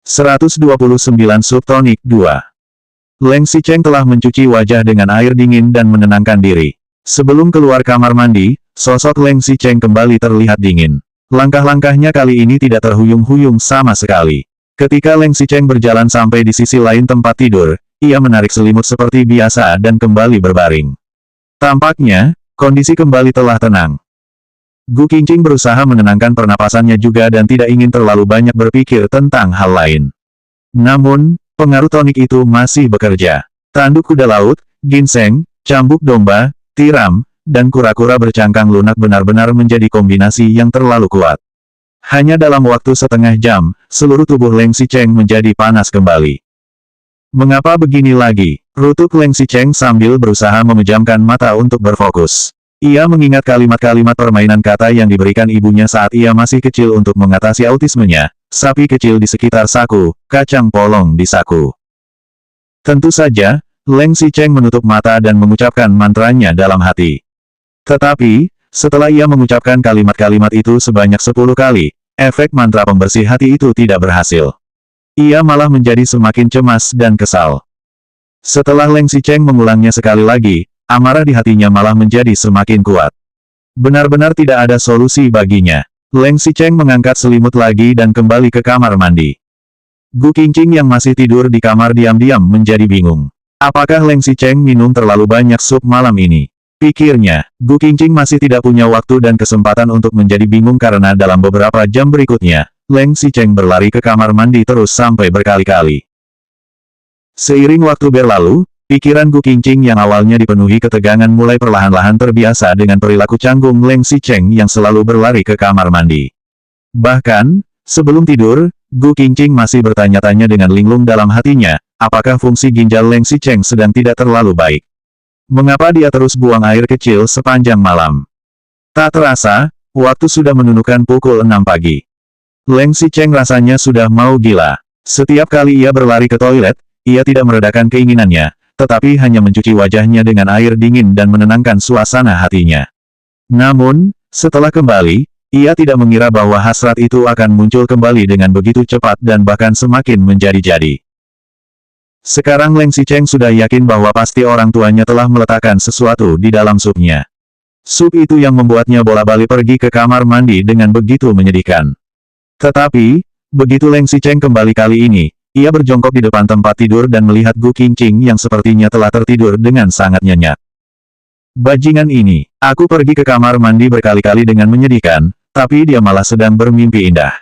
129 Subtonik 2. Leng Xicheng telah mencuci wajah dengan air dingin dan menenangkan diri. Sebelum keluar kamar mandi, sosok Leng Xicheng kembali terlihat dingin. Langkah-langkahnya kali ini tidak terhuyung-huyung sama sekali. Ketika Leng Xicheng berjalan sampai di sisi lain tempat tidur, ia menarik selimut seperti biasa dan kembali berbaring. Tampaknya, kondisi kembali telah tenang. Gu Qingqing berusaha menenangkan pernapasannya juga dan tidak ingin terlalu banyak berpikir tentang hal lain. Namun, pengaruh tonik itu masih bekerja. Tanduk kuda laut, ginseng, cambuk domba, tiram, dan kura-kura bercangkang lunak benar-benar menjadi kombinasi yang terlalu kuat. Hanya dalam waktu setengah jam, seluruh tubuh Leng Xicheng menjadi panas kembali. Mengapa begini lagi? Rutuk Leng Xicheng sambil berusaha memejamkan mata untuk berfokus. Ia mengingat kalimat-kalimat permainan kata yang diberikan ibunya saat ia masih kecil untuk mengatasi autismenya, sapi kecil di sekitar saku, kacang polong di saku. Tentu saja, Leng Xicheng menutup mata dan mengucapkan mantranya dalam hati. Tetapi, setelah ia mengucapkan kalimat-kalimat itu sebanyak 10 kali, efek mantra pembersih hati itu tidak berhasil. Ia malah menjadi semakin cemas dan kesal. Setelah Leng Xicheng mengulangnya sekali lagi, amarah di hatinya malah menjadi semakin kuat. Benar-benar tidak ada solusi baginya. Leng Xicheng mengangkat selimut lagi dan kembali ke kamar mandi. Gu Qingqing yang masih tidur di kamar diam-diam menjadi bingung. Apakah Leng Xicheng minum terlalu banyak sup malam ini? Pikirnya, Gu Qingqing masih tidak punya waktu dan kesempatan untuk menjadi bingung karena dalam beberapa jam berikutnya, Leng Xicheng berlari ke kamar mandi terus sampai berkali-kali. Seiring waktu berlalu, pikiran Gu Qingqing yang awalnya dipenuhi ketegangan mulai perlahan-lahan terbiasa dengan perilaku canggung Leng Xicheng yang selalu berlari ke kamar mandi. Bahkan, sebelum tidur, Gu Qingqing masih bertanya-tanya dengan linglung dalam hatinya, apakah fungsi ginjal Leng Xicheng sedang tidak terlalu baik? Mengapa dia terus buang air kecil sepanjang malam? Tak terasa, waktu sudah menunjukkan pukul 6 pagi. Leng Xicheng rasanya sudah mau gila. Setiap kali ia berlari ke toilet, ia tidak meredakan keinginannya, tetapi hanya mencuci wajahnya dengan air dingin dan menenangkan suasana hatinya. Namun, setelah kembali, ia tidak mengira bahwa hasrat itu akan muncul kembali dengan begitu cepat dan bahkan semakin menjadi-jadi. Sekarang Leng Xicheng sudah yakin bahwa pasti orang tuanya telah meletakkan sesuatu di dalam supnya. Sup itu yang membuatnya bola-balik pergi ke kamar mandi dengan begitu menyedihkan. Tetapi, begitu Leng Xicheng kembali kali ini, ia berjongkok di depan tempat tidur dan melihat Gu Qingqing yang sepertinya telah tertidur dengan sangat nyenyak. Bajingan ini, aku pergi ke kamar mandi berkali-kali dengan menyedihkan, tapi dia malah sedang bermimpi indah.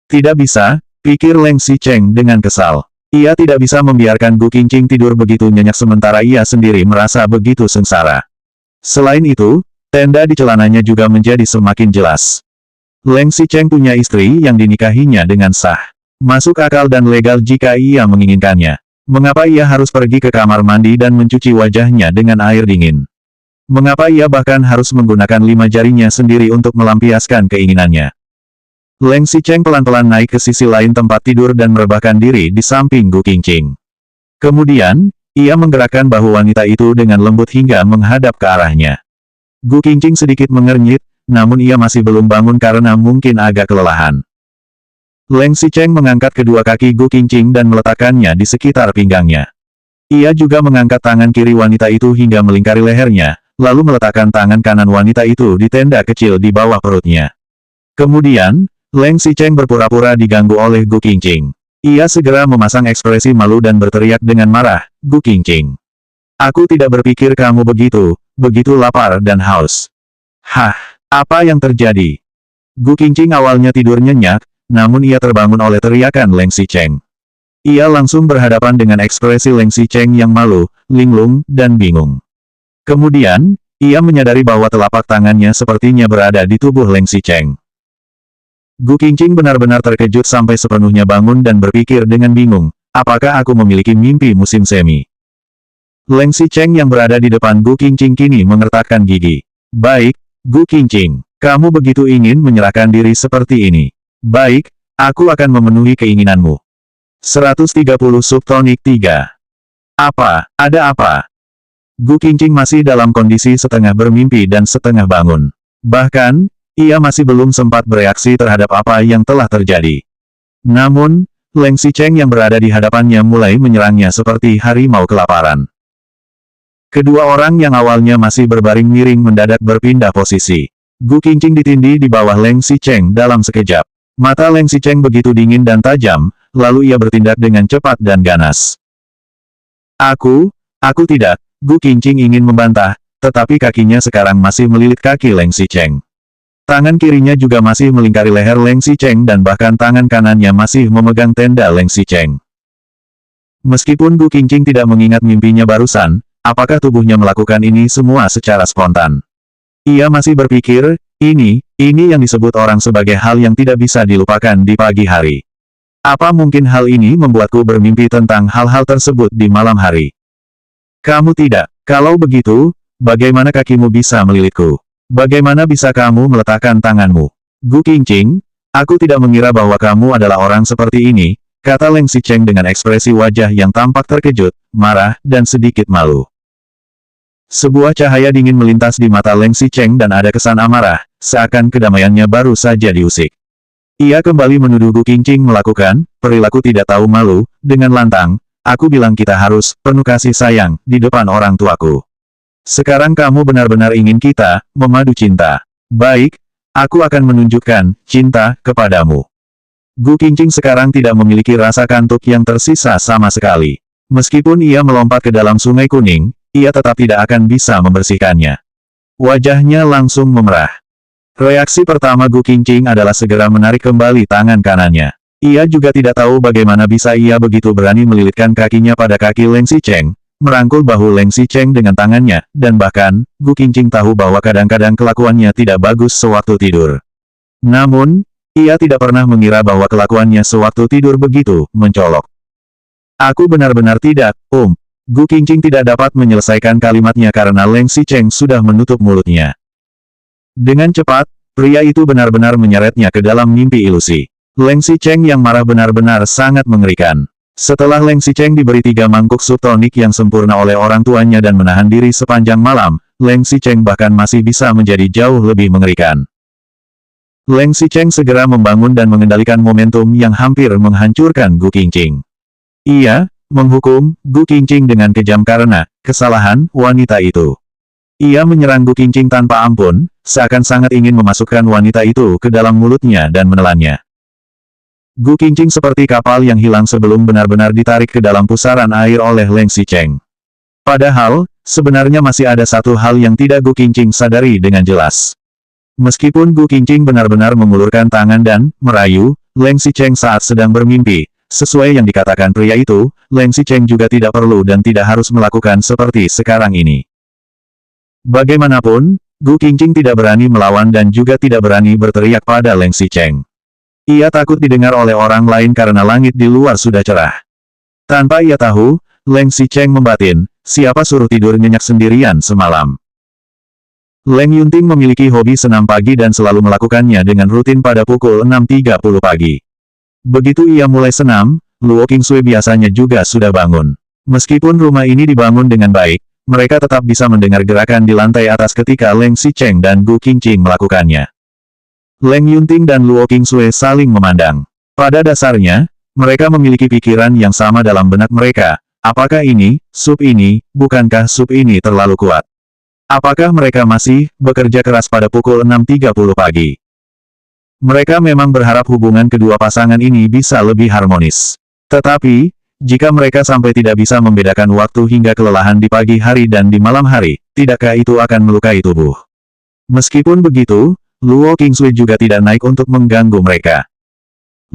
Tidak bisa, pikir Leng Xicheng dengan kesal. Ia tidak bisa membiarkan Gu Qingqing tidur begitu nyenyak sementara ia sendiri merasa begitu sengsara. Selain itu, tenda di celananya juga menjadi semakin jelas. Leng Xicheng punya istri yang dinikahinya dengan sah. Masuk akal dan legal jika ia menginginkannya. Mengapa ia harus pergi ke kamar mandi dan mencuci wajahnya dengan air dingin? Mengapa ia bahkan harus menggunakan 5 jarinya sendiri untuk melampiaskan keinginannya? Leng Xicheng pelan-pelan naik ke sisi lain tempat tidur dan merebahkan diri di samping Gu Qingqing. Kemudian, ia menggerakkan bahu wanita itu dengan lembut hingga menghadap ke arahnya. Gu Qingqing sedikit mengernyit, namun ia masih belum bangun karena mungkin agak kelelahan. Leng Xicheng mengangkat kedua kaki Gu Qingqing dan meletakkannya di sekitar pinggangnya. Ia juga mengangkat tangan kiri wanita itu hingga melingkari lehernya, lalu meletakkan tangan kanan wanita itu di tenda kecil di bawah perutnya. Kemudian, Leng Xicheng berpura-pura diganggu oleh Gu Qingqing. Ia segera memasang ekspresi malu dan berteriak dengan marah, "Gu Qingqing, aku tidak berpikir kamu begitu lapar dan haus." Hah, apa yang terjadi? Gu Qingqing awalnya tidur nyenyak, namun ia terbangun oleh teriakan Leng Xicheng. Ia langsung berhadapan dengan ekspresi Leng Xicheng yang malu, linglung, dan bingung. Kemudian, ia menyadari bahwa telapak tangannya sepertinya berada di tubuh Leng Xicheng. Gu Qingqing benar-benar terkejut sampai sepenuhnya bangun dan berpikir dengan bingung, apakah aku memiliki mimpi musim semi? Leng Xicheng yang berada di depan Gu Qingqing kini mengertakkan gigi. Baik, Gu Qingqing, kamu begitu ingin menyerahkan diri seperti ini. Baik, aku akan memenuhi keinginanmu. 130 Subtonik 3. Apa? Ada apa? Gu Qingqing masih dalam kondisi setengah bermimpi dan setengah bangun. Bahkan, ia masih belum sempat bereaksi terhadap apa yang telah terjadi. Namun, Leng Xicheng yang berada di hadapannya mulai menyerangnya seperti harimau kelaparan. Kedua orang yang awalnya masih berbaring miring mendadak berpindah posisi. Gu Qingqing ditindih di bawah Leng Xicheng dalam sekejap. Mata Leng Xicheng begitu dingin dan tajam, lalu ia bertindak dengan cepat dan ganas. Aku tidak, Gu Qingqing ingin membantah, tetapi kakinya sekarang masih melilit kaki Leng Xicheng. Tangan kirinya juga masih melingkari leher Leng Xicheng dan bahkan tangan kanannya masih memegang tenda Leng Xicheng. Meskipun Gu Qingqing tidak mengingat mimpinya barusan, apakah tubuhnya melakukan ini semua secara spontan? Ia masih berpikir, ini yang disebut orang sebagai hal yang tidak bisa dilupakan di pagi hari. Apa mungkin hal ini membuatku bermimpi tentang hal-hal tersebut di malam hari? Kamu tidak. Kalau begitu, bagaimana kakimu bisa melilitku? Bagaimana bisa kamu meletakkan tanganmu? Gu Qingqing, aku tidak mengira bahwa kamu adalah orang seperti ini, kata Leng Xicheng dengan ekspresi wajah yang tampak terkejut, marah, dan sedikit malu. Sebuah cahaya dingin melintas di mata Leng Xicheng dan ada kesan amarah, seakan kedamaiannya baru saja diusik. Ia kembali menuduh Gu Qingqing melakukan perilaku tidak tahu malu, dengan lantang, aku bilang kita harus penuh kasih sayang di depan orang tuaku. Sekarang kamu benar-benar ingin kita memadu cinta. Baik, aku akan menunjukkan cinta kepadamu. Gu Qingqing sekarang tidak memiliki rasa kantuk yang tersisa sama sekali. Meskipun ia melompat ke dalam sungai kuning, ia tetap tidak akan bisa membersihkannya. Wajahnya langsung memerah. Reaksi pertama Gu Qingqing adalah segera menarik kembali tangan kanannya. Ia juga tidak tahu bagaimana bisa ia begitu berani melilitkan kakinya pada kaki Leng Xicheng, merangkul bahu Leng Xicheng dengan tangannya, dan bahkan, Gu Qingqing tahu bahwa kadang-kadang kelakuannya tidak bagus sewaktu tidur. Namun, ia tidak pernah mengira bahwa kelakuannya sewaktu tidur begitu mencolok. Aku benar-benar tidak, Gu Qingqing tidak dapat menyelesaikan kalimatnya karena Leng Xicheng sudah menutup mulutnya. Dengan cepat, pria itu benar-benar menyeretnya ke dalam mimpi ilusi. Leng Xicheng yang marah benar-benar sangat mengerikan. Setelah Leng Xicheng diberi 3 mangkuk sup tonik yang sempurna oleh orang tuanya dan menahan diri sepanjang malam, Leng Xicheng bahkan masih bisa menjadi jauh lebih mengerikan. Leng Xicheng segera membangun dan mengendalikan momentum yang hampir menghancurkan Gu Qingqing. Ia menghukum Gu Qingqing dengan kejam karena kesalahan wanita itu. Ia menyerang Gu Qingqing tanpa ampun, seakan sangat ingin memasukkan wanita itu ke dalam mulutnya dan menelannya. Gu Qingqing seperti kapal yang hilang sebelum benar-benar ditarik ke dalam pusaran air oleh Leng Xicheng. Padahal, sebenarnya masih ada satu hal yang tidak Gu Qingqing sadari dengan jelas. Meskipun Gu Qingqing benar-benar mengulurkan tangan dan merayu Leng Xicheng saat sedang bermimpi, sesuai yang dikatakan pria itu, Leng Xicheng juga tidak perlu dan tidak harus melakukan seperti sekarang ini. Bagaimanapun, Gu Qingqing tidak berani melawan dan juga tidak berani berteriak pada Leng Xicheng. Ia takut didengar oleh orang lain karena langit di luar sudah cerah. Tanpa ia tahu, Leng Xicheng membatin, siapa suruh tidur nyenyak sendirian semalam. Leng Yunting memiliki hobi senam pagi dan selalu melakukannya dengan rutin pada pukul 6.30 pagi. Begitu ia mulai senam, Luo Qingsui biasanya juga sudah bangun. Meskipun rumah ini dibangun dengan baik, mereka tetap bisa mendengar gerakan di lantai atas ketika Leng Xicheng dan Gu Qingqing melakukannya. Leng Yunting dan Luo Qingsui saling memandang. Pada dasarnya, mereka memiliki pikiran yang sama dalam benak mereka. Apakah ini, bukankah sup ini terlalu kuat? Apakah mereka masih bekerja keras pada pukul 6.30 pagi? Mereka memang berharap hubungan kedua pasangan ini bisa lebih harmonis. Tetapi, jika mereka sampai tidak bisa membedakan waktu hingga kelelahan di pagi hari dan di malam hari, tidakkah itu akan melukai tubuh? Meskipun begitu, Luo Qingsui juga tidak naik untuk mengganggu mereka.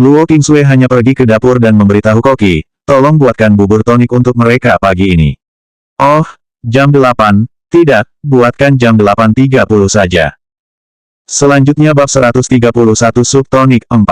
Luo Qingsui hanya pergi ke dapur dan memberitahu Koki, tolong buatkan bubur tonik untuk mereka pagi ini. Oh, jam 8, tidak, buatkan jam 8.30 saja. Selanjutnya bab 131 sup tonik 4.